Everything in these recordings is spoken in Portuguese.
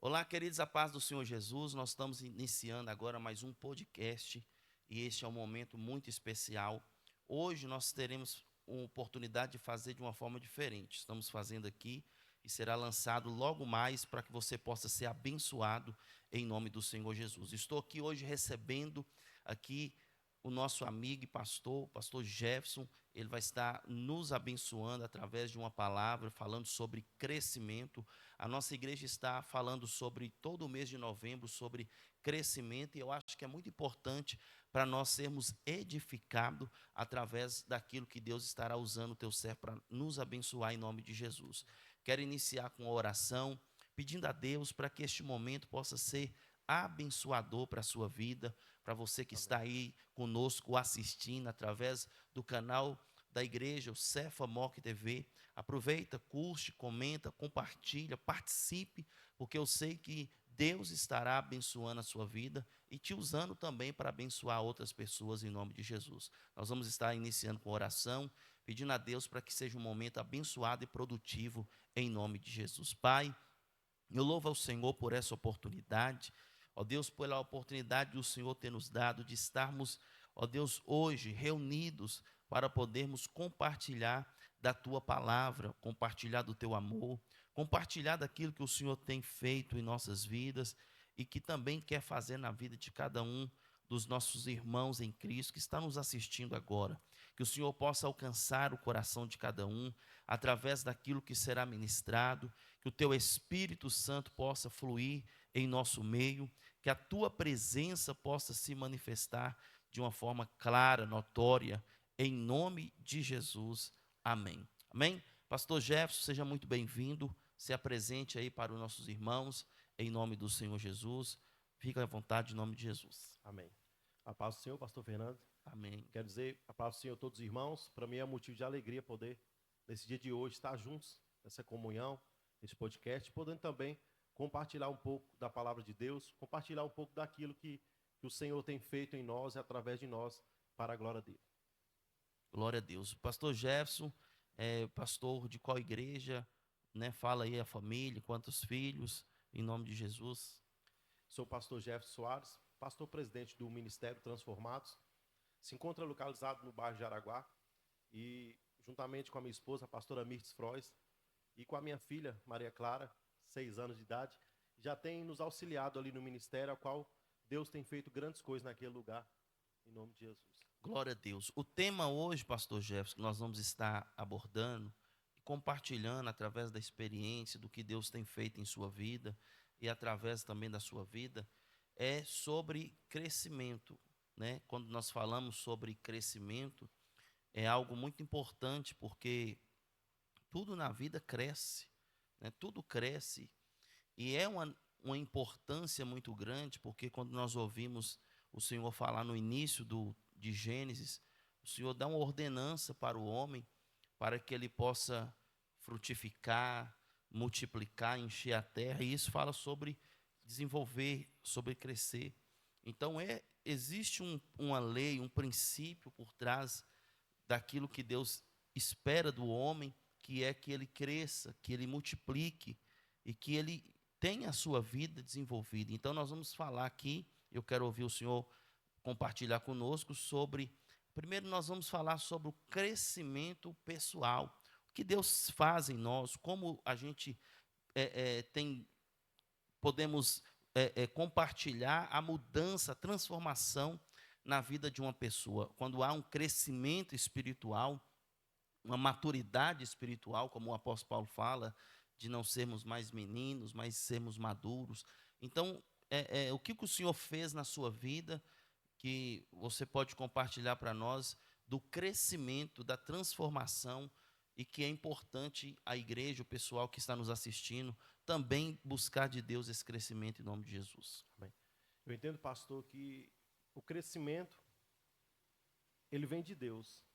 Olá, queridos, a paz do Senhor Jesus. Nós estamos iniciando agora mais um podcast e este é um momento muito especial. Hoje nós teremos uma oportunidade de fazer de uma forma diferente. Estamos fazendo aqui e será lançado logo mais para que você possa ser abençoado em nome do Senhor Jesus. Estou aqui hoje recebendo aqui o nosso amigo e pastor, o pastor Jefferson. Ele vai estar nos abençoando através de uma palavra, falando sobre crescimento. A nossa igreja está falando sobre todo o mês de novembro, sobre crescimento, e eu acho que é muito importante para nós sermos edificados através daquilo que Deus estará usando o teu servo para nos abençoar em nome de Jesus. Quero iniciar com uma oração, pedindo a Deus para que este momento possa ser abençoador para a sua vida, para você que está aí conosco assistindo através do canal da igreja, o Cefa Moc TV. Aproveita, curte, comenta, compartilha, participe, porque eu sei que Deus estará abençoando a sua vida e te usando também para abençoar outras pessoas em nome de Jesus. Nós vamos estar iniciando com oração, pedindo a Deus para que seja um momento abençoado e produtivo em nome de Jesus. Pai, eu louvo ao Senhor por essa oportunidade, ó Deus, pela oportunidade do Senhor ter nos dado de estarmos, ó Deus, hoje reunidos para podermos compartilhar da tua palavra, compartilhar do teu amor, compartilhar daquilo que o Senhor tem feito em nossas vidas e que também quer fazer na vida de cada um dos nossos irmãos em Cristo que está nos assistindo agora. Que o Senhor possa alcançar o coração de cada um através daquilo que será ministrado, que o teu Espírito Santo possa fluir em nosso meio, que a tua presença possa se manifestar de uma forma clara, notória, em nome de Jesus. Amém. Amém? Pastor Jefferson, seja muito bem-vindo. Se apresente aí para os nossos irmãos, em nome do Senhor Jesus. Fica à vontade, em nome de Jesus. Amém. A paz do Senhor, pastor Fernando. Amém. Quero dizer a paz do Senhor a todos os irmãos. Para mim é um motivo de alegria poder, nesse dia de hoje, estar juntos, nessa comunhão, nesse podcast, podendo também compartilhar um pouco da palavra de Deus, compartilhar um pouco daquilo que o Senhor tem feito em nós e através de nós, para a glória dele. Glória a Deus. O pastor Jefferson, pastor de qual igreja? Né? Fala aí a família, quantos filhos, em nome de Jesus. Sou o pastor Jefferson Soares, pastor presidente do Ministério Transformados. Se encontra localizado no bairro de Jaraguá e juntamente com a minha esposa, a pastora Mirtes Frois, e com a minha filha, Maria Clara, 6 anos de idade, já tem nos auxiliado ali no ministério, ao qual Deus tem feito grandes coisas naquele lugar, em nome de Jesus. Glória a Deus. O tema hoje, pastor Jefferson, que nós vamos estar abordando e compartilhando através da experiência do que Deus tem feito em sua vida e através também da sua vida, é sobre crescimento, né? Quando nós falamos sobre crescimento, é algo muito importante porque tudo na vida cresce, né? Tudo cresce e é uma importância muito grande, porque quando nós ouvimos o Senhor falar no início de Gênesis, o Senhor dá uma ordenança para o homem, para que ele possa frutificar, multiplicar, encher a terra, e isso fala sobre desenvolver, sobre crescer. Então, existe uma lei, um princípio por trás daquilo que Deus espera do homem, que é que ele cresça, que ele multiplique e que ele tenha a sua vida desenvolvida. Então nós vamos falar aqui, eu quero ouvir o senhor compartilhar conosco sobre, primeiro nós vamos falar sobre o crescimento pessoal, o que Deus faz em nós, como a gente podemos compartilhar a mudança, a transformação na vida de uma pessoa. Quando há um crescimento espiritual, uma maturidade espiritual, como o apóstolo Paulo fala, de não sermos mais meninos, mas sermos maduros. Então, o que o Senhor fez na sua vida, que você pode compartilhar para nós, do crescimento, da transformação, e que é importante a igreja, o pessoal que está nos assistindo, também buscar de Deus esse crescimento em nome de Jesus. Amém. Eu entendo, pastor, que o crescimento, ele vem de Deus.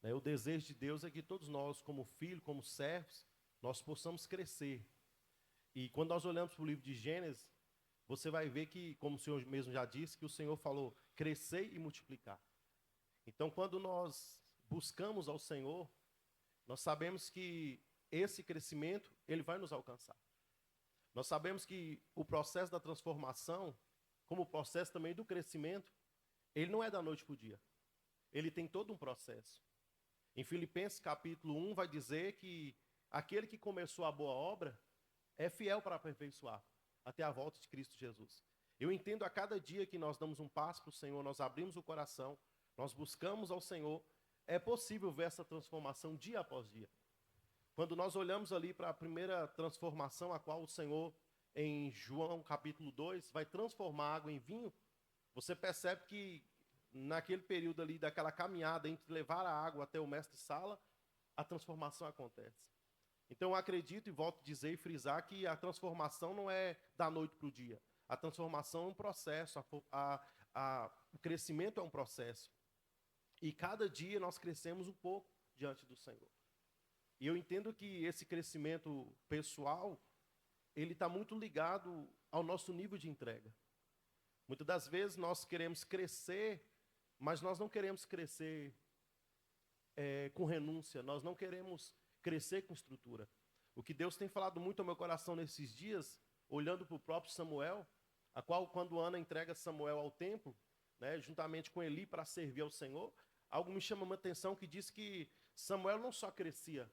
Né? O desejo de Deus é que todos nós, como filhos, como servos, nós possamos crescer. E quando nós olhamos para o livro de Gênesis, você vai ver que, como o Senhor mesmo já disse, que o Senhor falou, crescer e multiplicar. Então, quando nós buscamos ao Senhor, nós sabemos que esse crescimento, ele vai nos alcançar. Nós sabemos que o processo da transformação, como o processo também do crescimento, ele não é da noite para o dia. Ele tem todo um processo. Em Filipenses capítulo 1 vai dizer que aquele que começou a boa obra é fiel para aperfeiçoar até a volta de Cristo Jesus. Eu entendo a cada dia que nós damos um passo para o Senhor, nós abrimos o coração, nós buscamos ao Senhor, é possível ver essa transformação dia após dia. Quando nós olhamos ali para a primeira transformação, a qual o Senhor, em João capítulo 2, vai transformar água em vinho, você percebe que naquele período ali, daquela caminhada entre levar a água até o mestre-sala, a transformação acontece. Então eu acredito e volto a dizer e frisar que a transformação não é da noite para o dia. A transformação é um processo, o crescimento é um processo. E cada dia nós crescemos um pouco diante do Senhor. E eu entendo que esse crescimento pessoal, ele está muito ligado ao nosso nível de entrega. Muitas das vezes nós queremos crescer, mas nós não queremos crescer com renúncia, nós não queremos crescer com estrutura. O que Deus tem falado muito ao meu coração nesses dias, olhando para o próprio Samuel, a qual quando Ana entrega Samuel ao templo, né, juntamente com Eli para servir ao Senhor, algo me chama uma atenção que diz que Samuel não só crescia,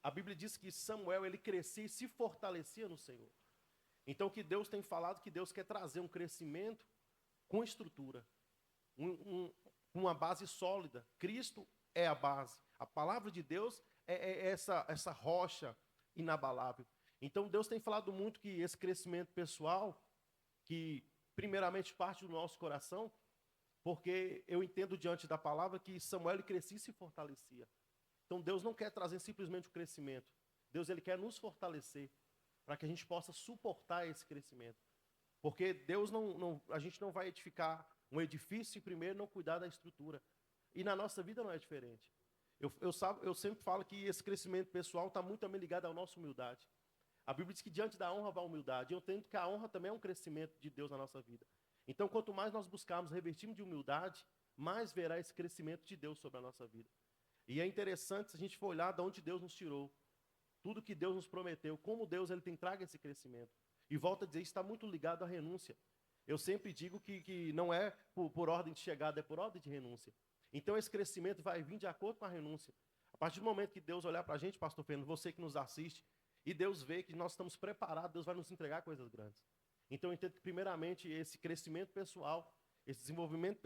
a Bíblia diz que Samuel ele crescia e se fortalecia no Senhor. Então o que Deus tem falado, que Deus quer trazer um crescimento com estrutura, uma base sólida. Cristo é a base, a palavra de Deus é essa rocha inabalável. Então Deus tem falado muito que esse crescimento pessoal, que primeiramente parte do nosso coração, porque eu entendo diante da palavra que Samuel ele crescia e se fortalecia. Então Deus não quer trazer simplesmente o crescimento. Deus ele quer nos fortalecer para que a gente possa suportar esse crescimento. Porque Deus a gente não vai edificar um edifício se primeiro não cuidar da estrutura. E na nossa vida não é diferente. Eu sempre falo que esse crescimento pessoal está muito também ligado à nossa humildade. A Bíblia diz que diante da honra vai a humildade. Eu entendo que a honra também é um crescimento de Deus na nossa vida. Então, quanto mais nós buscarmos revestirmos de humildade, mais verá esse crescimento de Deus sobre a nossa vida. E é interessante se a gente for olhar de onde Deus nos tirou, tudo que Deus nos prometeu, como Deus ele tem trago esse crescimento. E volto a dizer, isso está muito ligado à renúncia. Eu sempre digo que não é por ordem de chegada, é por ordem de renúncia. Então esse crescimento vai vir de acordo com a renúncia. A partir do momento que Deus olhar para a gente, pastor Fernando, você que nos assiste, e Deus vê que nós estamos preparados, Deus vai nos entregar coisas grandes. Então eu entendo que primeiramente esse crescimento pessoal, esse desenvolvimento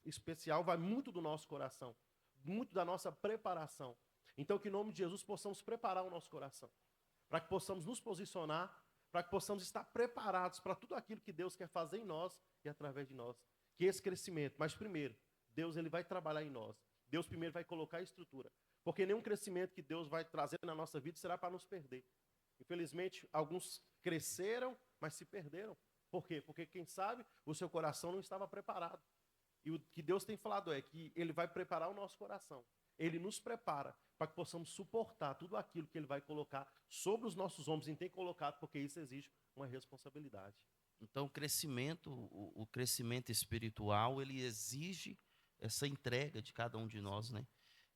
especial vai muito do nosso coração, muito da nossa preparação. Então que em nome de Jesus possamos preparar o nosso coração, para que possamos nos posicionar, para que possamos estar preparados para tudo aquilo que Deus quer fazer em nós e através de nós. Que esse crescimento, mas primeiro, Deus ele vai trabalhar em nós. Deus primeiro vai colocar a estrutura. Porque nenhum crescimento que Deus vai trazer na nossa vida será para nos perder. Infelizmente, alguns cresceram, mas se perderam. Por quê? Porque, quem sabe, o seu coração não estava preparado. E o que Deus tem falado é que Ele vai preparar o nosso coração. Ele nos prepara para que possamos suportar tudo aquilo que Ele vai colocar sobre os nossos ombros e tem colocado, porque isso exige uma responsabilidade. Então, o crescimento espiritual, ele exige essa entrega de cada um de nós, né?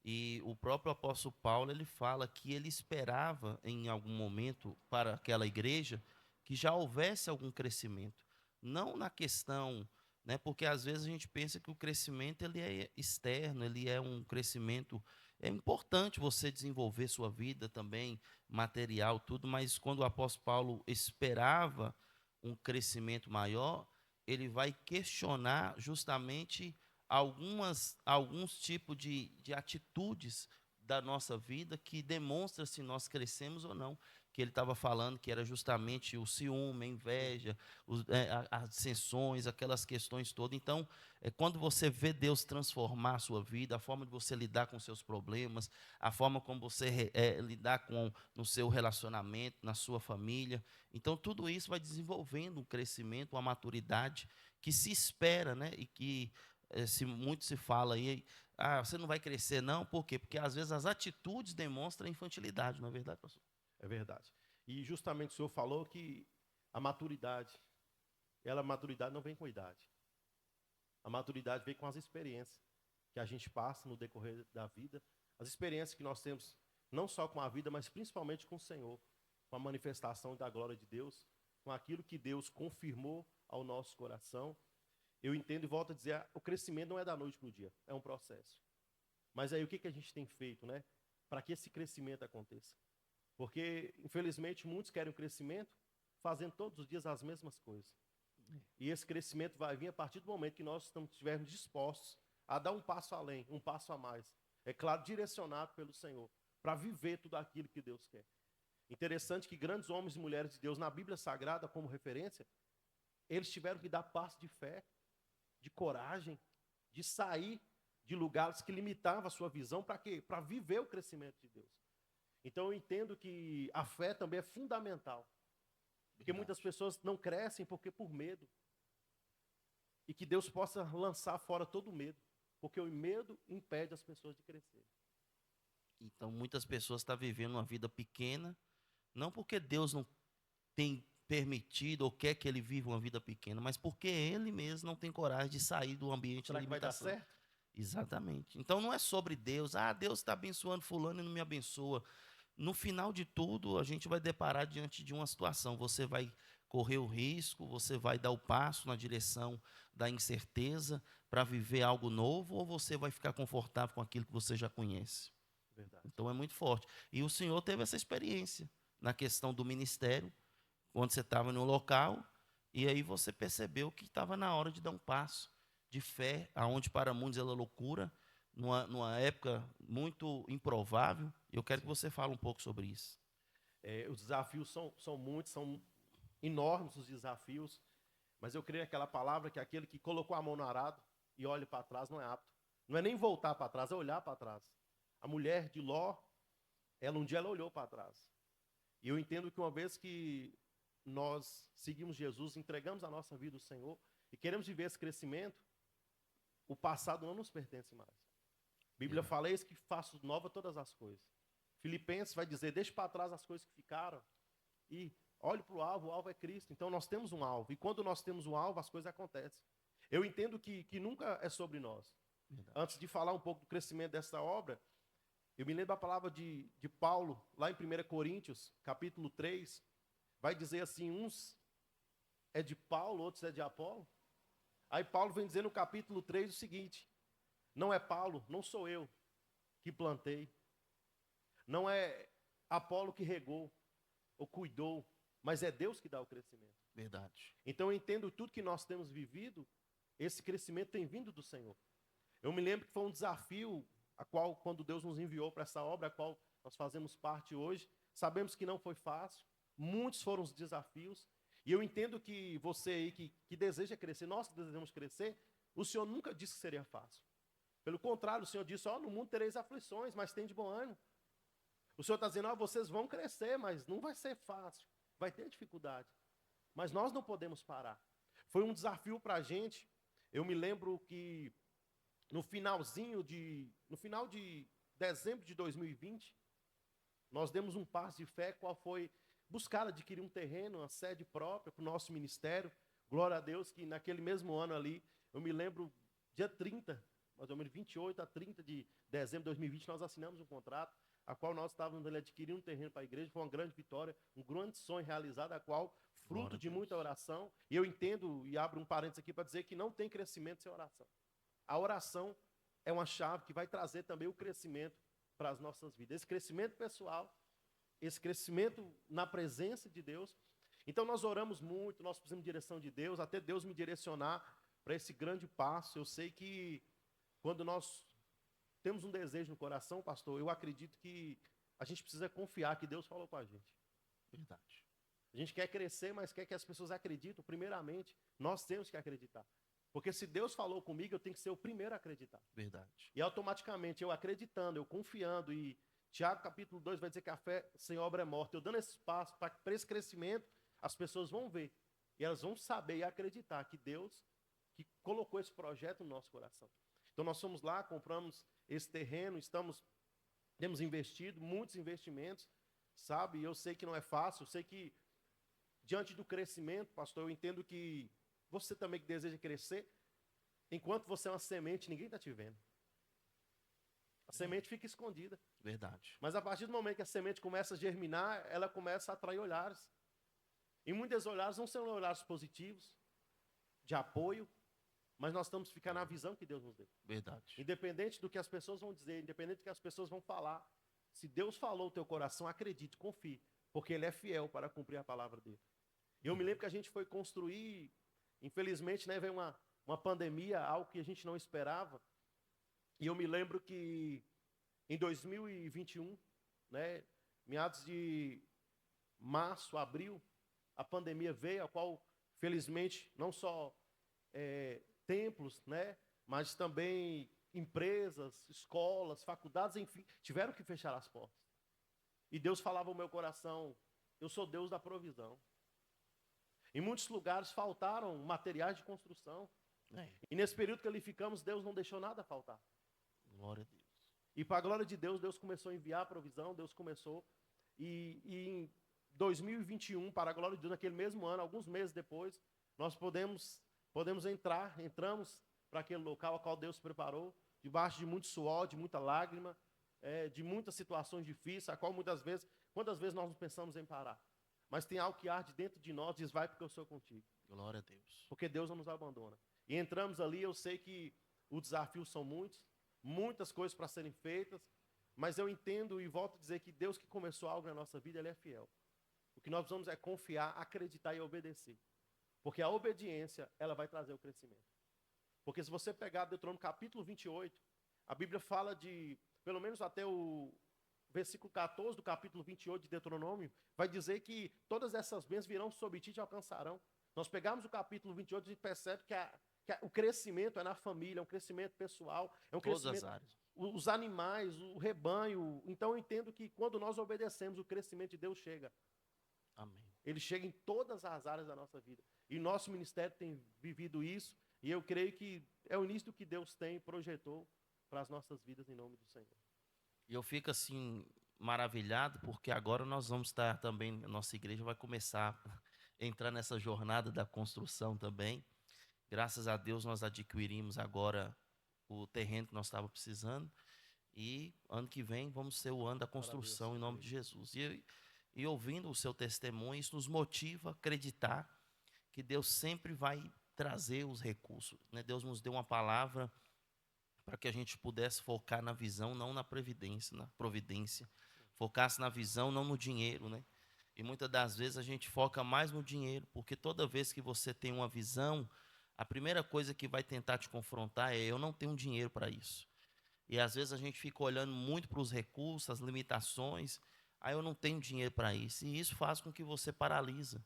E o próprio apóstolo Paulo, ele fala que ele esperava em algum momento para aquela igreja que já houvesse algum crescimento. Não na questão, né? Porque às vezes a gente pensa que o crescimento ele é externo, ele é um crescimento. É importante você desenvolver sua vida também, material, tudo, mas quando o apóstolo Paulo esperava um crescimento maior, ele vai questionar justamente alguns tipos de atitudes da nossa vida que demonstra se nós crescemos ou não. Que ele estava falando que era justamente o ciúme, a inveja, as dissensões, aquelas questões todas. Então, quando você vê Deus transformar a sua vida, a forma de você lidar com seus problemas, a forma como você lidar no seu relacionamento, na sua família, então tudo isso vai desenvolvendo um crescimento, uma maturidade que se espera, né? E que muito se fala aí, você não vai crescer não, por quê? Porque às vezes as atitudes demonstram infantilidade, não é verdade, pastor? É verdade. E justamente o senhor falou que a maturidade não vem com a idade. A maturidade vem com as experiências que a gente passa no decorrer da vida, as experiências que nós temos, não só com a vida, mas principalmente com o Senhor. com a manifestação da glória de Deus, com aquilo que Deus confirmou ao nosso coração. Eu entendo e volto a dizer, o crescimento não é da noite para o dia, é um processo. Mas aí o que a gente tem feito, né, para que esse crescimento aconteça? Porque, infelizmente, muitos querem o crescimento fazendo todos os dias as mesmas coisas. E esse crescimento vai vir a partir do momento que nós estivermos dispostos a dar um passo além, um passo a mais. É claro, direcionado pelo Senhor, para viver tudo aquilo que Deus quer. Interessante que grandes homens e mulheres de Deus, na Bíblia Sagrada, como referência, eles tiveram que dar passo de fé, de coragem, de sair de lugares que limitavam a sua visão, para quê? Para viver o crescimento de Deus. Então eu entendo que a fé também é fundamental. Porque muitas pessoas não crescem porque por medo. E que Deus possa lançar fora todo o medo. Porque o medo impede as pessoas de crescer. Então, muitas pessoas estão vivendo uma vida pequena, não porque Deus não tem permitido ou quer que ele viva uma vida pequena, mas porque ele mesmo não tem coragem de sair do ambiente Será de que vai dar limitação. certo? Exatamente. Então, não é sobre Deus. Ah, Deus está abençoando fulano e não me abençoa. No final de tudo, a gente vai deparar diante de uma situação. Você vai correr o risco, você vai dar o passo na direção da incerteza para viver algo novo, ou você vai ficar confortável com aquilo que você já conhece. Verdade. Então é muito forte. E o senhor teve essa experiência na questão do ministério, quando você estava no local, e aí você percebeu que estava na hora de dar um passo de fé, aonde para muitos ela é loucura, numa época muito improvável. Eu quero que você fale um pouco sobre isso. Os desafios são muitos, são enormes os desafios, mas eu creio naquela palavra que aquele que colocou a mão no arado e olha para trás não é apto. Não é nem voltar para trás, é olhar para trás. A mulher de Ló, um dia ela olhou para trás. E eu entendo que uma vez que nós seguimos Jesus, entregamos a nossa vida ao Senhor e queremos viver esse crescimento, o passado não nos pertence mais. A Bíblia fala isso, que faço nova todas as coisas. Filipenses vai dizer, deixe para trás as coisas que ficaram e olhe para o alvo é Cristo. Então nós temos um alvo, e quando nós temos um alvo, as coisas acontecem. Eu entendo que nunca é sobre nós. Verdade. Antes de falar um pouco do crescimento dessa obra, eu me lembro da palavra de Paulo, lá em 1 Coríntios, capítulo 3, vai dizer assim, uns é de Paulo, outros é de Apolo. Aí Paulo vem dizer no capítulo 3 o seguinte, não é Paulo, não sou eu que plantei, não é Apolo que regou ou cuidou, mas é Deus que dá o crescimento. Verdade. Então eu entendo tudo que nós temos vivido, esse crescimento tem vindo do Senhor. Eu me lembro que foi um desafio, a qual, quando Deus nos enviou para essa obra, a qual nós fazemos parte hoje, sabemos que não foi fácil, muitos foram os desafios, e eu entendo que você aí que deseja crescer, nós que desejamos crescer, o Senhor nunca disse que seria fácil. Pelo contrário, o Senhor disse, no mundo tereis aflições, mas tem de bom ânimo. O Senhor está dizendo, vocês vão crescer, mas não vai ser fácil, vai ter dificuldade. Mas nós não podemos parar. Foi um desafio para a gente. Eu me lembro que no final de dezembro de 2020, nós demos um passo de fé, qual foi buscar adquirir um terreno, uma sede própria para o nosso ministério. Glória a Deus que naquele mesmo ano ali, eu me lembro, dia 30, mais ou menos 28 a 30 de dezembro de 2020, nós assinamos um contrato, a qual nós estávamos ali adquirindo um terreno para a igreja. Foi uma grande vitória, um grande sonho realizado, a qual, fruto de muita oração, e eu entendo, e abro um parênteses aqui para dizer que não tem crescimento sem oração. A oração é uma chave que vai trazer também o crescimento para as nossas vidas. Esse crescimento pessoal, esse crescimento na presença de Deus. Então nós oramos muito, nós precisamos de direção de Deus, até Deus me direcionar para esse grande passo. Eu sei que quando nós temos um desejo no coração, pastor, eu acredito que a gente precisa confiar que Deus falou com a gente. Verdade. A gente quer crescer, mas quer que as pessoas acreditem. Primeiramente, nós temos que acreditar. Porque se Deus falou comigo, eu tenho que ser o primeiro a acreditar. Verdade. E automaticamente, eu acreditando, eu confiando, e Tiago capítulo 2 vai dizer que a fé sem obra é morta. Eu dando esse espaço para esse crescimento, as pessoas vão ver. E elas vão saber e acreditar que Deus que colocou esse projeto no nosso coração. Então nós fomos lá, compramos esse terreno, temos investido, muitos investimentos, sabe? E eu sei que não é fácil, eu sei que diante do crescimento, pastor, eu entendo que você também que deseja crescer, enquanto você é uma semente, ninguém está te vendo. A semente fica escondida. Verdade. Mas a partir do momento que a semente começa a germinar, ela começa a atrair olhares. E muitos olhares não são olhares positivos, de apoio, mas nós temos que ficar na visão que Deus nos deu. Verdade. Independente do que as pessoas vão dizer, independente do que as pessoas vão falar, se Deus falou o teu coração, acredite, confie, porque Ele é fiel para cumprir a palavra dele. E eu me lembro que a gente foi construir, infelizmente, né, veio uma pandemia, algo que a gente não esperava, e eu me lembro que em 2021, né, meados de março, abril, a pandemia veio, a qual, felizmente, não só templos, né, mas também empresas, escolas, faculdades, enfim, tiveram que fechar as portas. E Deus falava ao meu coração, eu sou Deus da provisão. Em muitos lugares faltaram materiais de construção. E nesse período que ali ficamos, Deus não deixou nada faltar. Glória a Deus. E para a glória de Deus, Deus começou a enviar a provisão, Deus começou. E em 2021, para a glória de Deus, naquele mesmo ano, alguns meses depois, nós entramos para aquele local ao qual Deus preparou, debaixo de muito suor, de muita lágrima, de muitas situações difíceis, a qual quantas vezes nós não pensamos em parar. Mas tem algo que arde dentro de nós, diz, vai porque eu sou contigo. Glória a Deus. Porque Deus não nos abandona. E entramos ali, eu sei que os desafios são muitos, muitas coisas para serem feitas, mas eu entendo e volto a dizer que Deus que começou algo na nossa vida, Ele é fiel. O que nós precisamos é confiar, acreditar e obedecer. Porque a obediência, ela vai trazer o crescimento. Porque se você pegar Deuteronômio capítulo 28, a Bíblia fala de, pelo menos até o versículo 14 do capítulo 28 de Deuteronômio, vai dizer que todas essas bênçãos virão sobre ti e te alcançarão. Nós pegamos o capítulo 28 e percebe que o crescimento é na família, é um crescimento pessoal, é um Todas crescimento... as áreas. Os animais, o rebanho. Então eu entendo que quando nós obedecemos, o crescimento de Deus chega. Amém. Ele chega em todas as áreas da nossa vida. E nosso ministério tem vivido isso, e eu creio que é o início do que Deus tem e projetou para as nossas vidas em nome do Senhor. E eu fico assim maravilhado porque agora nós vamos estar também, a nossa igreja vai começar a entrar nessa jornada da construção também. Graças a Deus nós adquirimos agora o terreno que nós estávamos precisando e ano que vem vamos ser o ano da construção em nome de Jesus. E ouvindo o seu testemunho, isso nos motiva a acreditar que Deus sempre vai trazer os recursos, né? Deus nos deu uma palavra para que a gente pudesse focar na visão, não na providência. Focasse na visão, não no dinheiro, né? E muitas das vezes a gente foca mais no dinheiro, porque toda vez que você tem uma visão, a primeira coisa que vai tentar te confrontar é: eu não tenho dinheiro para isso. E às vezes a gente fica olhando muito para os recursos, as limitações, aí eu não tenho dinheiro para isso. E isso faz com que você paralisa.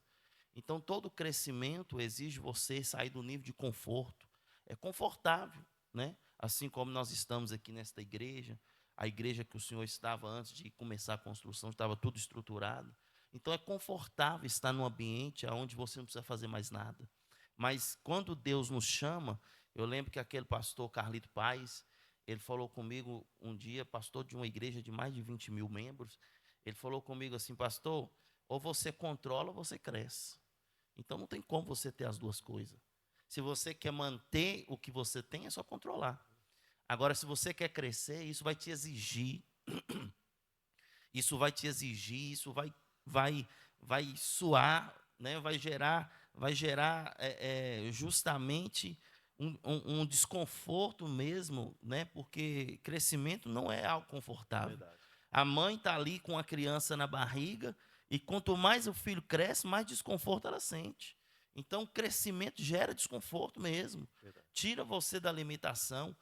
Então todo crescimento exige você sair do nível de conforto. É confortável, né? Assim como nós estamos aqui nesta igreja, a igreja que o senhor estava antes de começar a construção, estava tudo estruturado. Então é confortável estar num ambiente onde você não precisa fazer mais nada. Mas quando Deus nos chama, eu lembro que aquele pastor Carlito Paes, ele falou comigo um dia, pastor de uma igreja de mais de 20 mil membros, ele falou comigo assim: pastor, ou você controla ou você cresce. Então não tem como você ter as duas coisas. Se você quer manter o que você tem, é só controlar. Agora, se você quer crescer, isso vai te exigir, isso vai suar, né? vai gerar justamente um desconforto mesmo, né? Porque crescimento não é algo confortável. Verdade. A mãe está ali com a criança na barriga e quanto mais o filho cresce, mais desconforto ela sente. Então, o crescimento gera desconforto mesmo. Verdade. Tira você da limitação.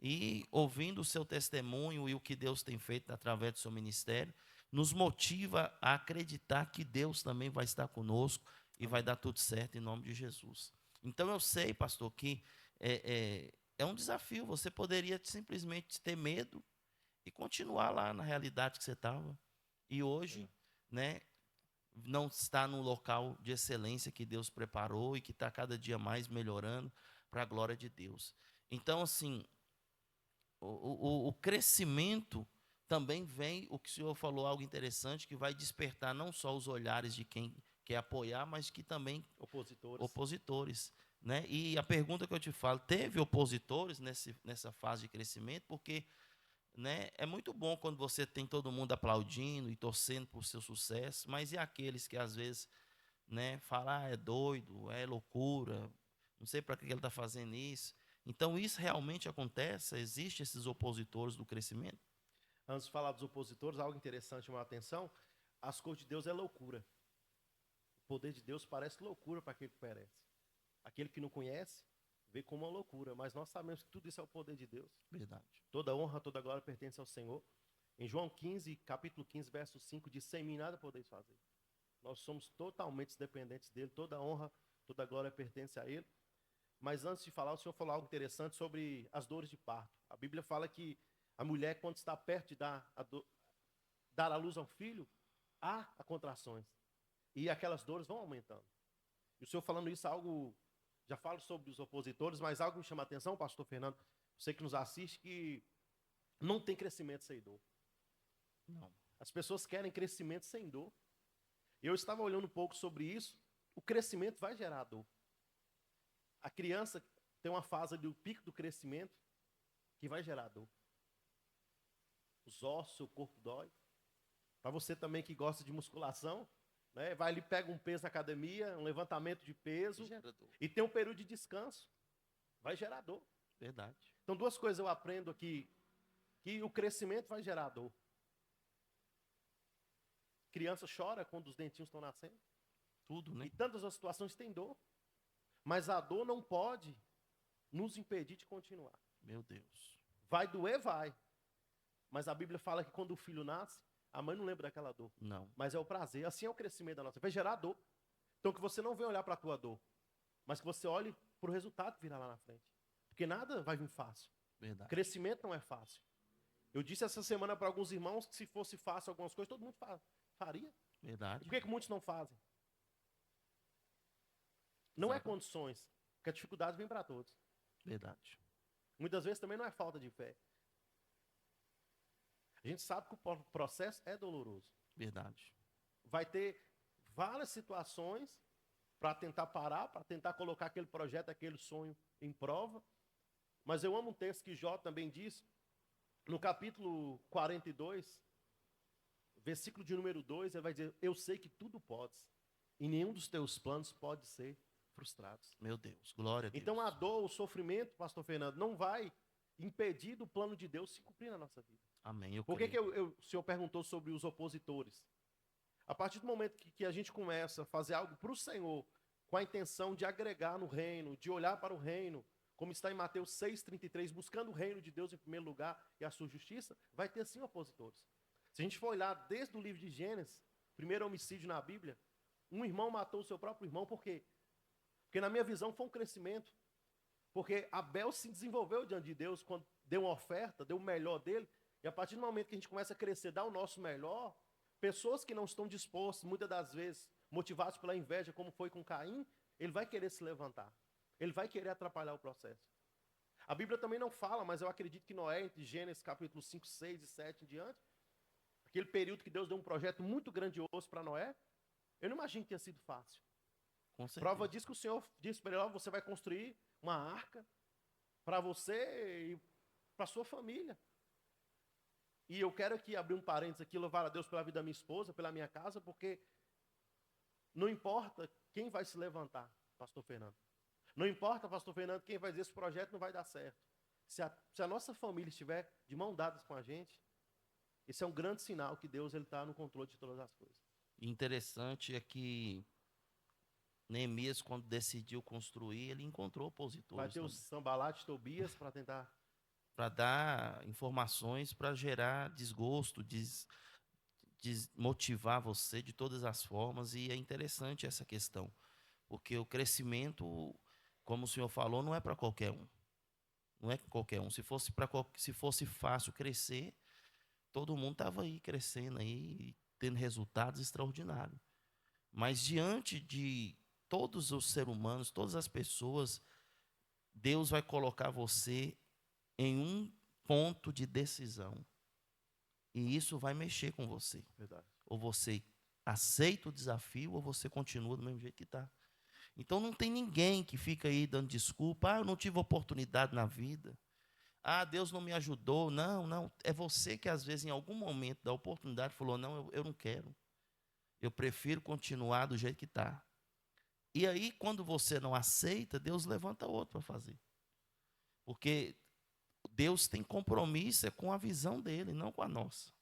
E ouvindo o seu testemunho e o que Deus tem feito através do seu ministério, nos motiva a acreditar que Deus também vai estar conosco e vai dar tudo certo em nome de Jesus. Então eu sei, pastor, que é um desafio. Você poderia simplesmente ter medo e continuar lá na realidade que você estava. E hoje, né, não está num local de excelência que Deus preparou e que está cada dia mais melhorando para a glória de Deus. Então, assim, o crescimento também vem, o que o senhor falou, algo interessante, que vai despertar não só os olhares de quem quer apoiar, mas que também opositores, né? E a pergunta que eu te falo, teve opositores nessa fase de crescimento? Porque né? É muito bom quando você tem todo mundo aplaudindo e torcendo por seu sucesso, mas e aqueles que às vezes, né, falam, é doido, é loucura, não sei para que ele está fazendo isso. Então, isso realmente acontece? Existem esses opositores do crescimento? Antes de falar dos opositores, algo interessante chamar a atenção: as coisas de Deus é loucura. O poder de Deus parece loucura para aquele que perece. Aquele que não conhece, vê como uma loucura, mas nós sabemos que tudo isso é o poder de Deus. Verdade. Toda honra, toda glória pertence ao Senhor. Em João 15, capítulo 15, verso 5, diz: sem mim nada podeis fazer. Nós somos totalmente dependentes dele, toda honra, toda glória pertence a ele. Mas antes de falar, o Senhor falou algo interessante sobre as dores de parto. A Bíblia fala que a mulher, quando está perto de dar à luz ao filho, há contrações. E aquelas dores vão aumentando. E o Senhor falando isso, algo, já falo sobre os opositores, mas algo me chama a atenção, pastor Fernando, você que nos assiste, que não tem crescimento sem dor. Não. As pessoas querem crescimento sem dor. Eu estava olhando um pouco sobre isso. O crescimento vai gerar dor. A criança tem uma fase do pico do crescimento que vai gerar dor. Os ossos, o corpo dói. Para você também que gosta de musculação, né, vai ali, pega um peso na academia, um levantamento de peso, e tem um período de descanso. Vai gerar dor. Verdade. Então, duas coisas eu aprendo aqui, que o crescimento vai gerar dor. Criança chora quando os dentinhos estão nascendo. Tudo, né? E tantas outras situações têm dor. Mas a dor não pode nos impedir de continuar. Meu Deus. Vai doer, vai. Mas a Bíblia fala que quando o filho nasce, a mãe não lembra daquela dor. Não. Mas é o prazer. Assim é o crescimento da nossa. Vai gerar dor. Então que você não venha olhar para a tua dor, mas que você olhe para o resultado que virá lá na frente. Porque nada vai vir fácil. Verdade. Crescimento não é fácil. Eu disse essa semana para alguns irmãos que se fosse fácil algumas coisas, todo mundo faria. Verdade. E por que muitos não fazem? Não é condições, porque a dificuldade vem para todos. Verdade. Muitas vezes também não é falta de fé. A gente sabe que o processo é doloroso. Verdade. Vai ter várias situações para tentar parar, para tentar colocar aquele projeto, aquele sonho em prova. Mas eu amo um texto que Jó também diz, no capítulo 42, versículo de número 2, ele vai dizer: eu sei que tudo podes, e nenhum dos teus planos pode ser frustrados. Meu Deus, glória a Deus. Então a dor, o sofrimento, pastor Fernando, não vai impedir do plano de Deus se cumprir na nossa vida. Amém. Por que o senhor perguntou sobre os opositores? A partir do momento que a gente começa a fazer algo para o Senhor, com a intenção de agregar no reino, de olhar para o reino, como está em Mateus 6,33, buscando o reino de Deus em primeiro lugar e a sua justiça, vai ter sim opositores. Se a gente for olhar desde o livro de Gênesis, primeiro homicídio na Bíblia, um irmão matou o seu próprio irmão, por quê? Porque na minha visão foi um crescimento. Porque Abel se desenvolveu diante de Deus, quando deu uma oferta, deu o melhor dele, e a partir do momento que a gente começa a crescer, dar o nosso melhor, pessoas que não estão dispostas, muitas das vezes, motivados pela inveja, como foi com Caim, ele vai querer se levantar. Ele vai querer atrapalhar o processo. A Bíblia também não fala, mas eu acredito que Noé, entre Gênesis capítulo 5, 6 e 7 em diante, aquele período que Deus deu um projeto muito grandioso para Noé, eu não imagino que tenha sido fácil. Com certeza. Prova disso que o Senhor disse para ele: você vai construir uma arca para você e para sua família. E eu quero aqui abrir um parênteses aqui, louvar a Deus pela vida da minha esposa, pela minha casa, porque não importa quem vai se levantar, pastor Fernando. Não importa, pastor Fernando, quem vai dizer esse projeto não vai dar certo. Se a nossa família estiver de mão dadas com a gente, esse é um grande sinal que Deus está no controle de todas as coisas. Interessante é que Neemias, quando decidiu construir, ele encontrou opositores. Vai ter os Sambalat e Tobias para tentar... para dar informações, para gerar desgosto, desmotivar você de todas as formas. E é interessante essa questão, porque o crescimento, como o senhor falou, não é para qualquer um. Não é qualquer um. Se fosse fácil crescer, todo mundo estava aí crescendo, aí, tendo resultados extraordinários. Mas diante de todos os seres humanos, todas as pessoas, Deus vai colocar você em um ponto de decisão. E isso vai mexer com você. Verdade. Ou você aceita o desafio, ou você continua do mesmo jeito que está. Então não tem ninguém que fica aí dando desculpa: eu não tive oportunidade na vida. Ah, Deus não me ajudou. Não, não. É você que, às vezes, em algum momento da oportunidade, falou: não, eu não quero. Eu prefiro continuar do jeito que está. E aí, quando você não aceita, Deus levanta outro para fazer. Porque Deus tem compromisso com a visão dele, não com a nossa.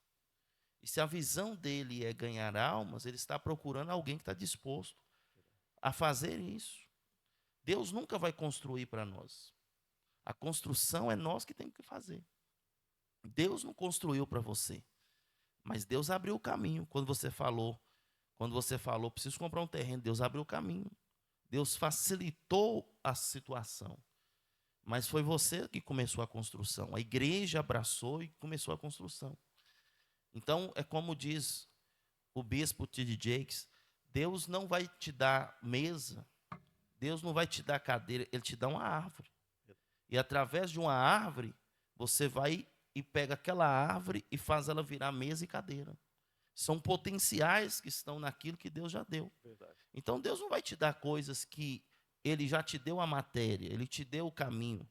E se a visão dele é ganhar almas, ele está procurando alguém que está disposto a fazer isso. Deus nunca vai construir para nós. A construção é nós que temos que fazer. Deus não construiu para você, mas Deus abriu o caminho. Quando você falou, preciso comprar um terreno, Deus abriu o caminho. Deus facilitou a situação. Mas foi você que começou a construção. A igreja abraçou e começou a construção. Então, é como diz o bispo T.D. Jakes, Deus não vai te dar mesa, Deus não vai te dar cadeira, Ele te dá uma árvore. E através de uma árvore, você vai e pega aquela árvore e faz ela virar mesa e cadeira. São potenciais que estão naquilo que Deus já deu. Verdade. Então, Deus não vai te dar coisas que Ele já te deu a matéria, Ele te deu o caminho.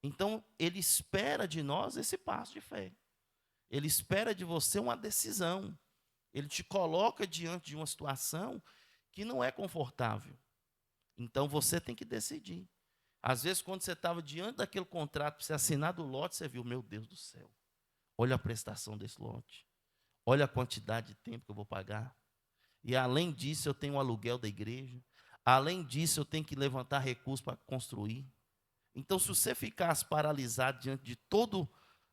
Então, Ele espera de nós esse passo de fé. Ele espera de você uma decisão. Ele te coloca diante de uma situação que não é confortável. Então, você tem que decidir. Às vezes, quando você estava diante daquele contrato para você assinar do lote, você viu, meu Deus do céu, olha a prestação desse lote. Olha a quantidade de tempo que eu vou pagar. E além disso, eu tenho o aluguel da igreja. Além disso, eu tenho que levantar recursos para construir. Então, se você ficasse paralisado diante de toda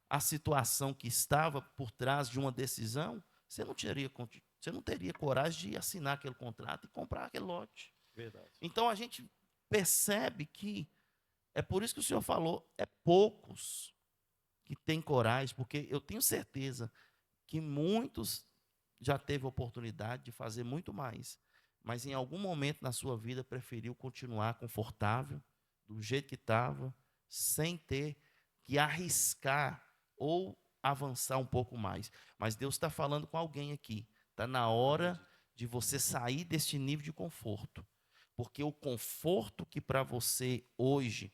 a situação que estava por trás de uma decisão, você não teria coragem de assinar aquele contrato e comprar aquele lote. Verdade. Então, a gente percebe que, é por isso que o senhor falou, é poucos que têm coragem, porque eu tenho certeza que muitos já teve a oportunidade de fazer muito mais, mas em algum momento na sua vida preferiu continuar confortável, do jeito que estava, sem ter que arriscar ou avançar um pouco mais. Mas Deus está falando com alguém aqui. Está na hora de você sair deste nível de conforto. Porque o conforto que para você hoje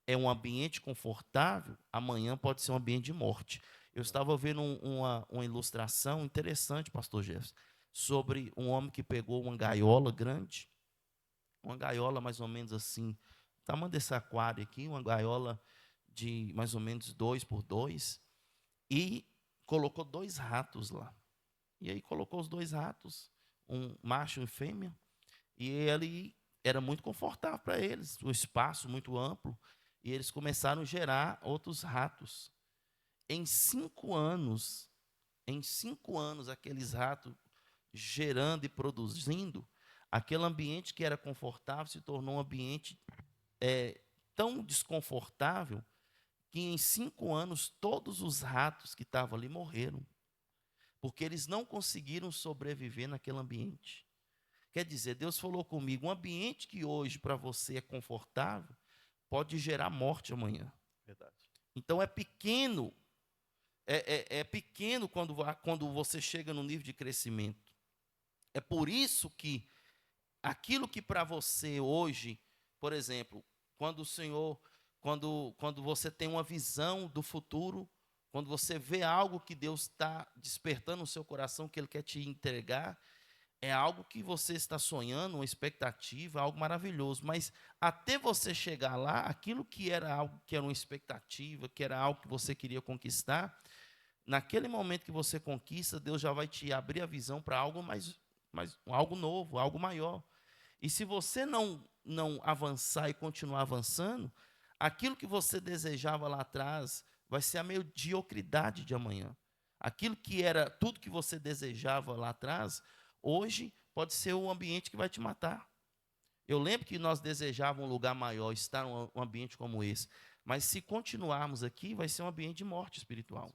é um ambiente confortável, amanhã pode ser um ambiente de morte. Eu estava vendo uma ilustração interessante, pastor Jefferson, sobre um homem que pegou uma gaiola grande, uma gaiola mais ou menos assim, tamanho desse aquário aqui, uma gaiola de mais ou menos 2 por 2, e colocou 2 ratos lá. E aí colocou os 2 ratos, um macho e fêmea, e ele era muito confortável para eles, um espaço muito amplo, e eles começaram a gerar outros ratos. Em 5 anos, aqueles ratos gerando e produzindo, aquele ambiente que era confortável se tornou um ambiente tão desconfortável que em 5 anos todos os ratos que estavam ali morreram, porque eles não conseguiram sobreviver naquele ambiente. Quer dizer, Deus falou comigo, um ambiente que hoje para você é confortável, pode gerar morte amanhã. Verdade. Então é pequeno, é pequeno quando você chega no nível de crescimento. É por isso que aquilo que para você hoje, por exemplo, quando o Senhor, quando você tem uma visão do futuro, quando você vê algo que Deus está despertando no seu coração, que Ele quer te entregar, é algo que você está sonhando, uma expectativa, algo maravilhoso. Mas até você chegar lá, aquilo que era algo que era uma expectativa, que era algo que você queria conquistar, naquele momento que você conquista, Deus já vai te abrir a visão para algo algo novo, algo maior. E se você não avançar e continuar avançando, aquilo que você desejava lá atrás vai ser a mediocridade de amanhã. Aquilo que era tudo que você desejava lá atrás, hoje pode ser o ambiente que vai te matar. Eu lembro que nós desejávamos um lugar maior, estar em um ambiente como esse. Mas se continuarmos aqui, vai ser um ambiente de morte espiritual.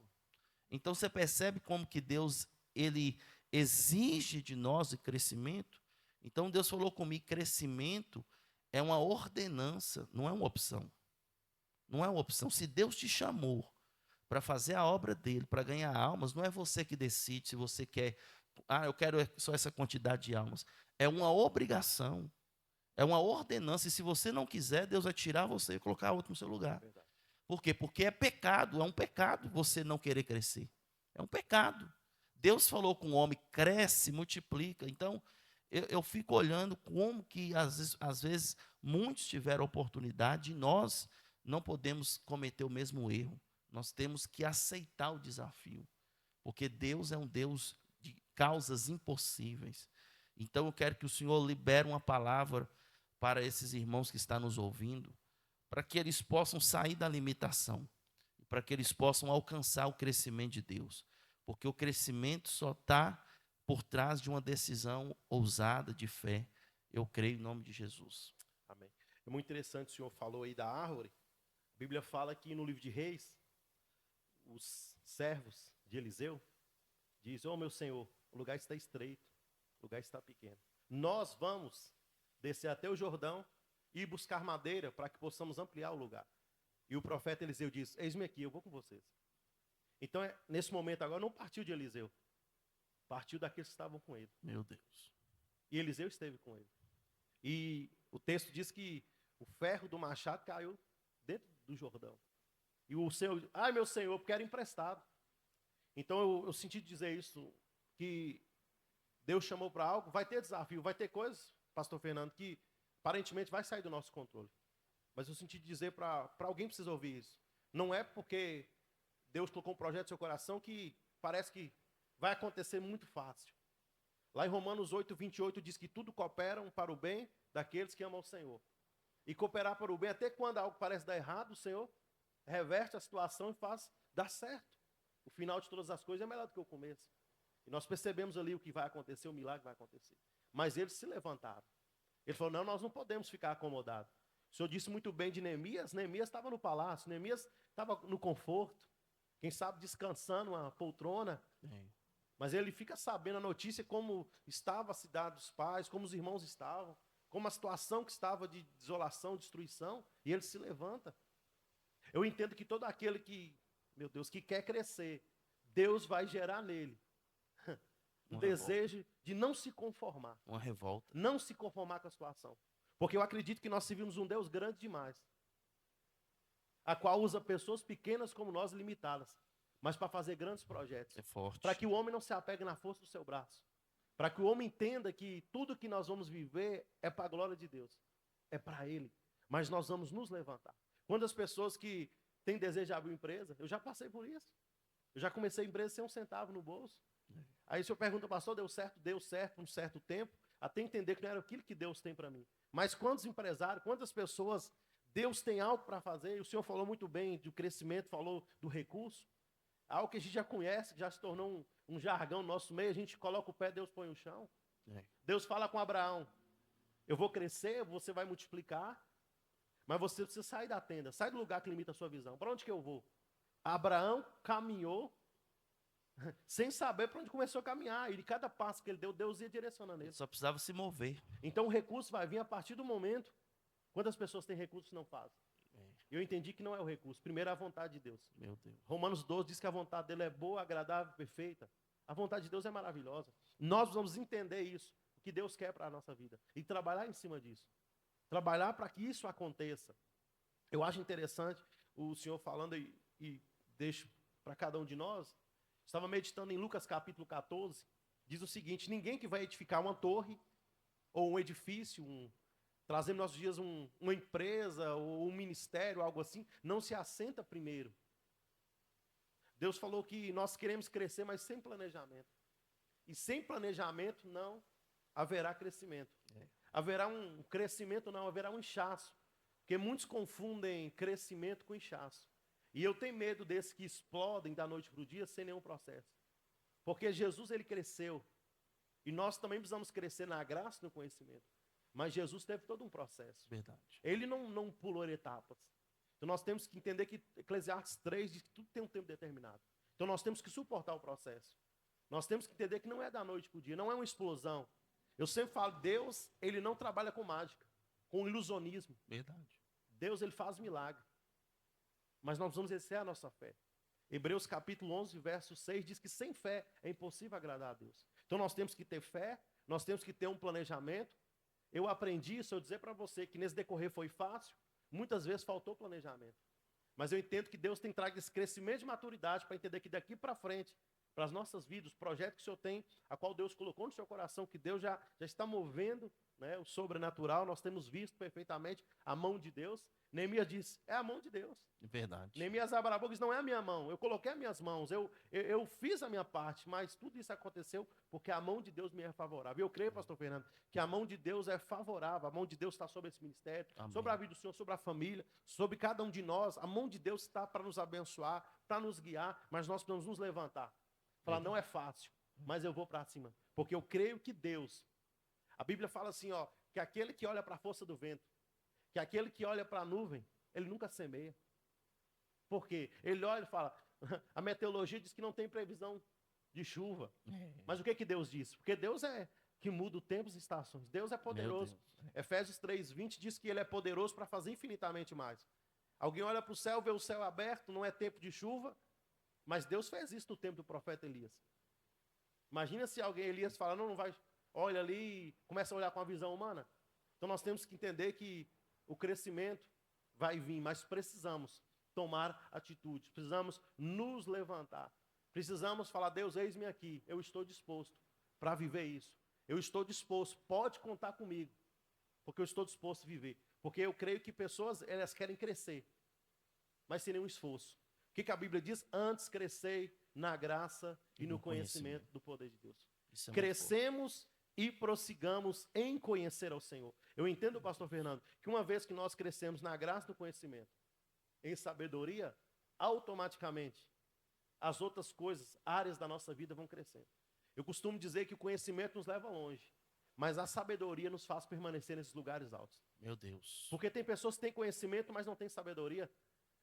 Então você percebe como que Deus, Ele exige de nós o crescimento. Então Deus falou comigo, crescimento é uma ordenança, não é uma opção. Não é uma opção. Se Deus te chamou para fazer a obra dele, para ganhar almas, não é você que decide se você quer, eu quero só essa quantidade de almas. É uma obrigação, é uma ordenança, e se você não quiser, Deus vai tirar você e colocar outro no seu lugar. Por quê? Porque é um pecado você não querer crescer. É um pecado. Deus falou com o homem, cresce, multiplica. Então, eu fico olhando como que, às vezes, muitos tiveram oportunidade e nós não podemos cometer o mesmo erro. Nós temos que aceitar o desafio, porque Deus é um Deus de causas impossíveis. Então, eu quero que o Senhor libere uma palavra para esses irmãos que estão nos ouvindo, para que eles possam sair da limitação, para que eles possam alcançar o crescimento de Deus. Porque o crescimento só está por trás de uma decisão ousada de fé. Eu creio em nome de Jesus. Amém. É muito interessante, o senhor falou aí da árvore. A Bíblia fala que no livro de Reis, os servos de Eliseu dizem: "Ô meu senhor, o lugar está estreito, o lugar está pequeno. Nós vamos descer até o Jordão e buscar madeira para que possamos ampliar o lugar." E o profeta Eliseu diz: "Eis-me aqui, eu vou com vocês." Então, nesse momento agora, não partiu de Eliseu, partiu daqueles que estavam com ele. Meu Deus. E Eliseu esteve com ele. E o texto diz que o ferro do machado caiu dentro do Jordão. E o Senhor, ai meu Senhor, porque era emprestado. Então eu senti dizer isso, que Deus chamou para algo, vai ter desafio, vai ter coisas, pastor Fernando, que aparentemente vai sair do nosso controle. Mas eu senti dizer para alguém que precisa ouvir isso. Não é porque Deus colocou um projeto no seu coração que parece que vai acontecer muito fácil. Lá em Romanos 8, 28 diz que tudo cooperam para o bem daqueles que amam o Senhor. E cooperar para o bem, até quando algo parece dar errado, o Senhor reverte a situação e faz dar certo. O final de todas as coisas é melhor do que o começo. E nós percebemos ali o que vai acontecer, o milagre vai acontecer. Mas eles se levantaram. Ele falou: não, nós não podemos ficar acomodados. O Senhor disse muito bem de Neemias. Neemias estava no palácio, Neemias estava no conforto. Quem sabe descansando uma poltrona. Mas ele fica sabendo a notícia, como estava a cidade dos pais, como os irmãos estavam, como a situação que estava de desolação, destruição, e ele se levanta. Eu entendo que todo aquele que, meu Deus, que quer crescer, Deus vai gerar nele um desejo de não se conformar. Uma revolta. Não se conformar com a situação. Porque eu acredito que nós servimos um Deus grande demais, a qual usa pessoas pequenas como nós, limitadas, mas para fazer grandes projetos. É forte. Para que o homem não se apegue na força do seu braço. Para que o homem entenda que tudo que nós vamos viver é para a glória de Deus. É para Ele. Mas nós vamos nos levantar. Quando as pessoas que têm desejo de abrir uma empresa, eu já passei por isso. Eu já comecei a empresa sem um centavo no bolso. Aí o senhor pergunta: pastor, deu certo por um certo tempo, até entender que não era aquilo que Deus tem para mim. Mas quantos empresários, quantas pessoas, Deus tem algo para fazer, e o senhor falou muito bem do crescimento, falou do recurso, algo que a gente já conhece, que já se tornou um jargão no nosso meio, a gente coloca o pé, Deus põe o chão. Deus fala com Abraão: eu vou crescer, você vai multiplicar, mas você precisa sair da tenda, sai do lugar que limita a sua visão. Para onde que eu vou? Abraão caminhou sem saber para onde começou a caminhar. E de cada passo que ele deu, Deus ia direcionando ele. Só precisava se mover. Então o recurso vai vir a partir do momento. Quantas pessoas têm recursos e não fazem? Eu entendi que não é o recurso. Primeiro é a vontade de Deus. Meu Deus. Romanos 12 diz que a vontade dele é boa, agradável, perfeita. A vontade de Deus é maravilhosa. Nós vamos entender isso, o que Deus quer para a nossa vida, e trabalhar em cima disso. Trabalhar para que isso aconteça. Eu acho interessante o senhor falando, e deixo para cada um de nós. Estava meditando em Lucas capítulo 14, diz o seguinte: ninguém que vai edificar uma torre, ou um edifício, trazendo nos nossos dias uma empresa, ou um ministério, algo assim, não se assenta primeiro. Deus falou que nós queremos crescer, mas sem planejamento. E sem planejamento não haverá crescimento. Haverá um crescimento, não, haverá um inchaço. Porque muitos confundem crescimento com inchaço. E eu tenho medo desses que explodem da noite para o dia sem nenhum processo. Porque Jesus, ele cresceu. E nós também precisamos crescer na graça e no conhecimento. Mas Jesus teve todo um processo. Verdade. Ele não pulou etapas. Então nós temos que entender que Eclesiastes 3 diz que tudo tem um tempo determinado. Então nós temos que suportar o processo. Nós temos que entender que não é da noite para o dia, não é uma explosão. Eu sempre falo, Deus, ele não trabalha com mágica, com ilusionismo. Verdade. Deus, ele faz milagre. Mas nós vamos exercer a nossa fé. Hebreus capítulo 11, verso 6 diz que sem fé é impossível agradar a Deus. Então nós temos que ter fé, nós temos que ter um planejamento. Eu aprendi isso, eu dizer para você que nesse decorrer foi fácil, muitas vezes faltou planejamento. Mas eu entendo que Deus tem trago esse crescimento de maturidade para entender que daqui para frente, para as nossas vidas, os projetos que o Senhor tem, a qual Deus colocou no seu coração, que Deus já está movendo, né, o sobrenatural, nós temos visto perfeitamente a mão de Deus. Neemias disse, é a mão de Deus. Verdade. Neemias abre a boca e diz, não é a minha mão, eu coloquei as minhas mãos, eu fiz a minha parte, mas tudo isso aconteceu porque a mão de Deus me é favorável. Eu creio, pastor Fernando, que a mão de Deus é favorável, a mão de Deus está sobre esse ministério, Amém. sobre a vida do Senhor, sobre a família, sobre cada um de nós. A mão de Deus está para nos abençoar, para nos guiar, mas nós precisamos nos levantar. Falar, não é fácil, mas eu vou para cima, porque eu creio que Deus, a Bíblia fala assim, ó, que aquele que olha para a força do vento, que aquele que olha para a nuvem, ele nunca semeia. Por quê? Ele olha e fala, a meteorologia diz que não tem previsão de chuva. Mas o que que Deus diz? Porque Deus é que muda o tempo e estações. Deus é poderoso. Efésios 3:20 diz que ele é poderoso para fazer infinitamente mais. Alguém olha para o céu, vê o céu aberto, não é tempo de chuva, mas Deus fez isso no tempo do profeta Elias. Imagina se alguém, Elias, fala, não vai, olha ali, e começa a olhar com a visão humana. Então nós temos que entender que o crescimento vai vir, mas precisamos tomar atitudes, precisamos nos levantar, precisamos falar, Deus, eis-me aqui, eu estou disposto para viver isso, eu estou disposto, pode contar comigo, porque eu estou disposto a viver, porque eu creio que pessoas, elas querem crescer, mas sem nenhum esforço. O que a Bíblia diz? Antes crescei na graça e no conhecimento do poder de Deus. Crescemos e prossigamos em conhecer ao Senhor. Eu entendo, pastor Fernando, que uma vez que nós crescemos na graça e no conhecimento, em sabedoria, automaticamente as outras coisas, áreas da nossa vida vão crescendo. Eu costumo dizer que o conhecimento nos leva longe, mas a sabedoria nos faz permanecer nesses lugares altos. Meu Deus. Porque tem pessoas que têm conhecimento, mas não têm sabedoria.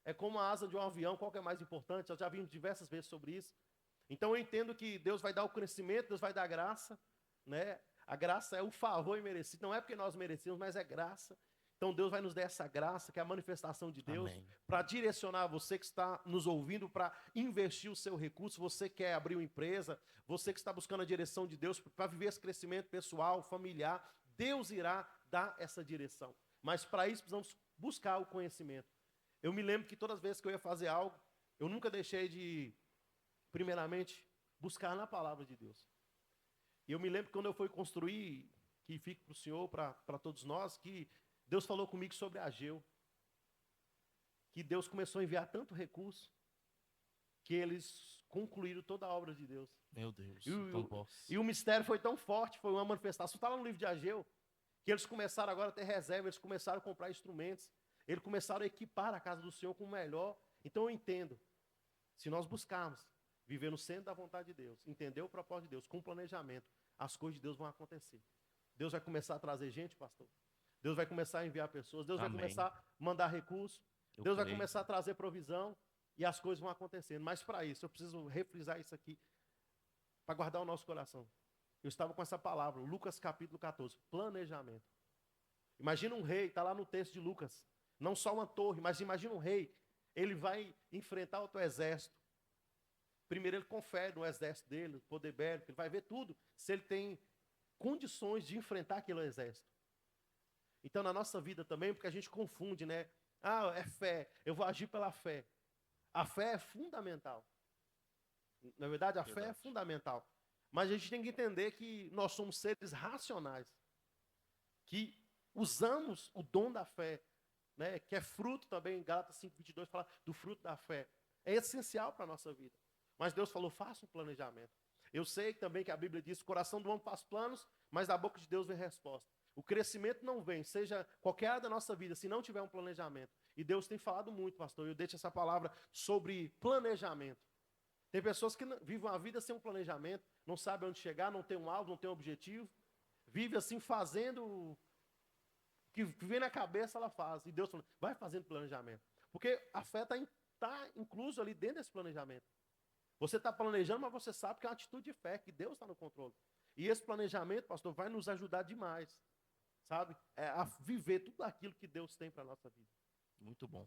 É como a asa de um avião, qual que é mais importante? Eu já vimos diversas vezes sobre isso. Então eu entendo que Deus vai dar o crescimento, Deus vai dar a graça, né? A graça é o favor imerecido, não é porque nós merecemos, mas é graça. Então Deus vai nos dar essa graça, que é a manifestação de Deus, para direcionar você que está nos ouvindo, para investir o seu recurso, você que quer abrir uma empresa, você que está buscando a direção de Deus, para viver esse crescimento pessoal, familiar, Deus irá dar essa direção. Mas para isso precisamos buscar o conhecimento. Eu me lembro que todas as vezes que eu ia fazer algo, eu nunca deixei de, primeiramente, buscar na palavra de Deus. E eu me lembro que quando eu fui construir, que fica para o Senhor, para todos nós, que Deus falou comigo sobre a Ageu, que Deus começou a enviar tanto recurso, que eles concluíram toda a obra de Deus. Meu Deus. E o mistério foi tão forte, foi uma manifestação. Está lá no livro de Ageu, que eles começaram agora a ter reserva, eles começaram a comprar instrumentos, eles começaram a equipar a casa do Senhor com o melhor. Então eu entendo, se nós buscarmos viver no centro da vontade de Deus, entender o propósito de Deus, com planejamento, as coisas de Deus vão acontecer. Deus vai começar a trazer gente, pastor. Deus vai começar a enviar pessoas. Deus vai começar a mandar recursos. Deus vai começar a trazer provisão. E as coisas vão acontecendo. Mas para isso, eu preciso refrisar isso aqui, para guardar o nosso coração. Eu estava com essa palavra, Lucas capítulo 14, planejamento. Imagina um rei, está lá no texto de Lucas. Não só uma torre, mas imagina um rei. Ele vai enfrentar outro exército. Primeiro ele confere no exército dele, o poder bélico. Ele vai ver tudo, se ele tem condições de enfrentar aquele exército. Então, na nossa vida também, porque a gente confunde, né? Ah, é fé, eu vou agir pela fé. A fé é fundamental. Na verdade, a fé é fundamental. Mas a gente tem que entender que nós somos seres racionais, que usamos o dom da fé, né? Que é fruto também, Gálatas 5:22 fala do fruto da fé. É essencial para a nossa vida. Mas Deus falou, faça um planejamento. Eu sei também que a Bíblia diz, o coração do homem faz planos, mas da boca de Deus vem resposta. O crescimento não vem, seja qualquer área da nossa vida, se não tiver um planejamento. E Deus tem falado muito, pastor, eu deixo essa palavra sobre planejamento. Tem pessoas que vivem a vida sem um planejamento, não sabem onde chegar, não tem um alvo, não tem um objetivo. Vive assim fazendo o que vem na cabeça, ela faz. E Deus fala, vai fazendo planejamento. Porque a fé está incluso ali dentro desse planejamento. Você está planejando, mas você sabe que é uma atitude de fé, que Deus está no controle. E esse planejamento, pastor, vai nos ajudar demais. Sabe? A viver tudo aquilo que Deus tem para a nossa vida. Muito bom.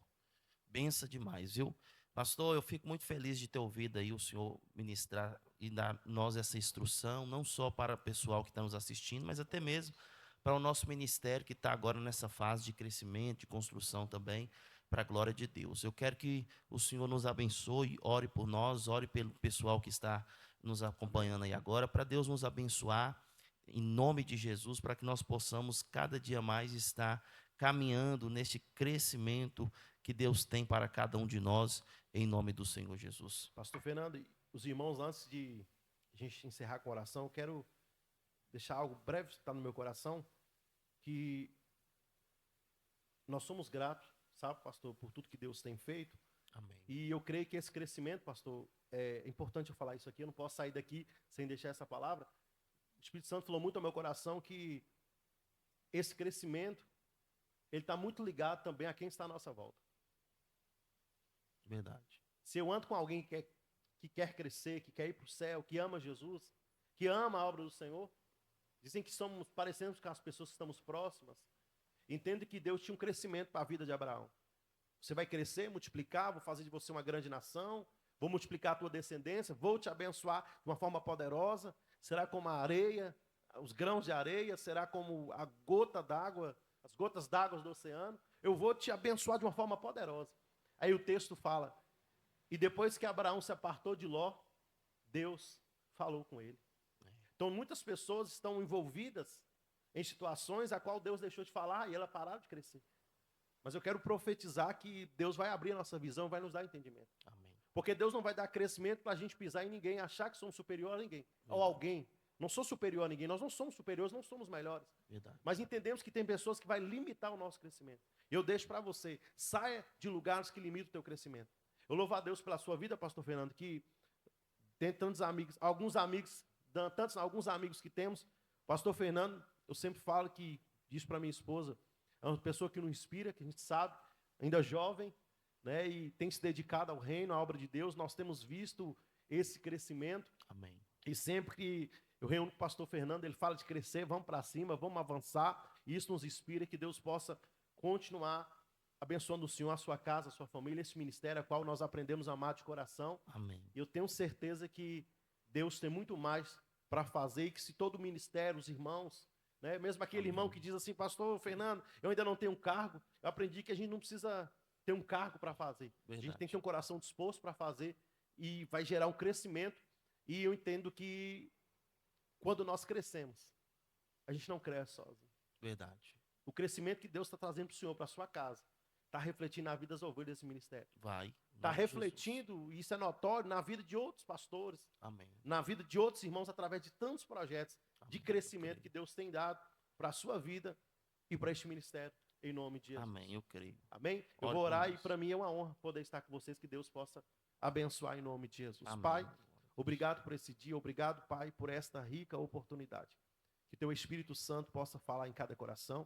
Benção demais, viu? Pastor, eu fico muito feliz de ter ouvido aí o senhor ministrar e dar nós essa instrução, não só para o pessoal que está nos assistindo, mas até mesmo para o nosso ministério que está agora nessa fase de crescimento, de construção também, para a glória de Deus. Eu quero que o Senhor nos abençoe, ore por nós, ore pelo pessoal que está nos acompanhando aí agora, para Deus nos abençoar, em nome de Jesus, para que nós possamos cada dia mais estar caminhando neste crescimento que Deus tem para cada um de nós, em nome do Senhor Jesus. Pastor Fernando, e os irmãos, antes de a gente encerrar com a oração, eu quero deixar algo breve que está no meu coração, que nós somos gratos, sabe, pastor, por tudo que Deus tem feito. Amém. E eu creio que esse crescimento, pastor, é importante eu falar isso aqui, eu não posso sair daqui sem deixar essa palavra. O Espírito Santo falou muito ao meu coração que esse crescimento, ele está muito ligado também a quem está à nossa volta. Verdade. Se eu ando com alguém que quer crescer, que quer ir para o céu, que ama Jesus, que ama a obra do Senhor, dizem que parecemos com as pessoas que estamos próximas, entende que Deus tinha um crescimento para a vida de Abraão. Você vai crescer, multiplicar, vou fazer de você uma grande nação, vou multiplicar a tua descendência, vou te abençoar de uma forma poderosa, será como a areia, os grãos de areia, será como a gota d'água, as gotas d'água do oceano, eu vou te abençoar de uma forma poderosa. Aí o texto fala, e depois que Abraão se apartou de Ló, Deus falou com ele. Então muitas pessoas estão envolvidas em situações a qual Deus deixou de falar e ela pararam de crescer. Mas eu quero profetizar que Deus vai abrir a nossa visão, vai nos dar entendimento. Amém. Porque Deus não vai dar crescimento para a gente pisar em ninguém, achar que somos superior a ninguém. Verdade. Ou alguém. Não sou superior a ninguém, nós não somos superiores, não somos melhores. Verdade. Mas entendemos que tem pessoas que vai limitar o nosso crescimento. Eu deixo para você, saia de lugares que limitam o teu crescimento. Eu louvo a Deus pela sua vida, pastor Fernando, que tem tantos amigos, alguns amigos que temos. Pastor Fernando, eu sempre falo que, diz para minha esposa, é uma pessoa que nos inspira, que a gente sabe, ainda jovem, né, e tem se dedicado ao reino, à obra de Deus. Nós temos visto esse crescimento. Amém. E sempre que eu reúno com o pastor Fernando, ele fala de crescer, vamos para cima, vamos avançar. E isso nos inspira, que Deus possa continuar abençoando o Senhor, a sua casa, a sua família, esse ministério a qual nós aprendemos a amar de coração. Amém. E eu tenho certeza que Deus tem muito mais para fazer, e que se todo o ministério, os irmãos, né, mesmo aquele irmão que diz assim, pastor Fernando, eu ainda não tenho um cargo, eu aprendi que a gente não precisa ter um cargo para fazer. Verdade. A gente tem que ter um coração disposto para fazer e vai gerar um crescimento. E eu entendo que quando nós crescemos, a gente não cresce sozinho. Verdade. O crescimento que Deus está trazendo para o Senhor, para a sua casa, está refletindo na vida das ovelhas desse ministério. Vai. Está refletindo, e isso é notório, na vida de outros pastores, Amém. na vida de outros irmãos, através de tantos projetos de Amém. crescimento que Deus tem dado para a sua vida e para este ministério, em nome de Jesus. Amém, eu creio. Amém? Eu Ore vou por orar nós. e para mim é uma honra poder estar com vocês, que Deus possa abençoar em nome de Jesus. Amém. Pai, obrigado por esse dia, obrigado, Pai, por esta rica oportunidade. Que teu Espírito Santo possa falar em cada coração.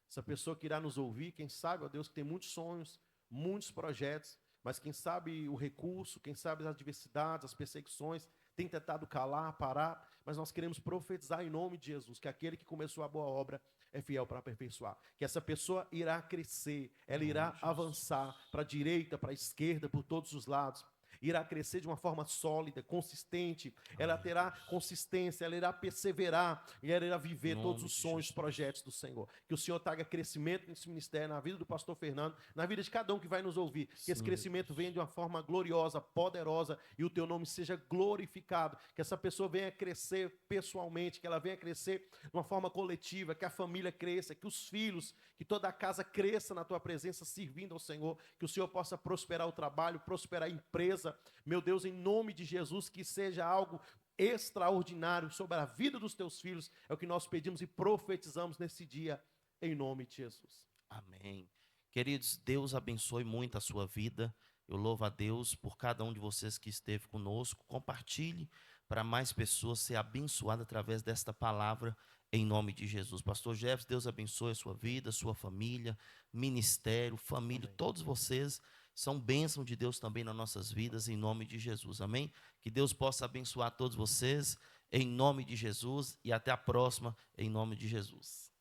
Essa pessoa que irá nos ouvir, quem sabe, ó Deus, que tem muitos sonhos, muitos projetos, mas quem sabe o recurso, quem sabe as adversidades, as perseguições, tem tentado calar, parar, mas nós queremos profetizar em nome de Jesus, que aquele que começou a boa obra é fiel para aperfeiçoar. Que essa pessoa irá crescer, ela irá avançar para a direita, para a esquerda, por todos os lados. Irá crescer de uma forma sólida, consistente, ela terá consistência, ela irá perseverar e ela irá viver todos os sonhos, projetos do Senhor. Que o Senhor traga crescimento nesse ministério, na vida do pastor Fernando, na vida de cada um que vai nos ouvir. Que esse crescimento venha de uma forma gloriosa, poderosa, e o teu nome seja glorificado. Que essa pessoa venha crescer pessoalmente, que ela venha crescer de uma forma coletiva, que a família cresça, que os filhos, que toda a casa cresça na tua presença, servindo ao Senhor. Que o Senhor possa prosperar o trabalho, prosperar a empresa. Meu Deus, em nome de Jesus, que seja algo extraordinário sobre a vida dos teus filhos. É o que nós pedimos e profetizamos nesse dia, em nome de Jesus. Amém. Queridos, Deus abençoe muito a sua vida. Eu louvo a Deus por cada um de vocês que esteve conosco. Compartilhe para mais pessoas ser abençoadas através desta palavra, em nome de Jesus. Pastor Jefferson, Deus abençoe a sua vida, a sua família, ministério, família, Amém. todos vocês são bênção de Deus também nas nossas vidas, em nome de Jesus. Amém? Que Deus possa abençoar todos vocês, em nome de Jesus, e até a próxima, em nome de Jesus.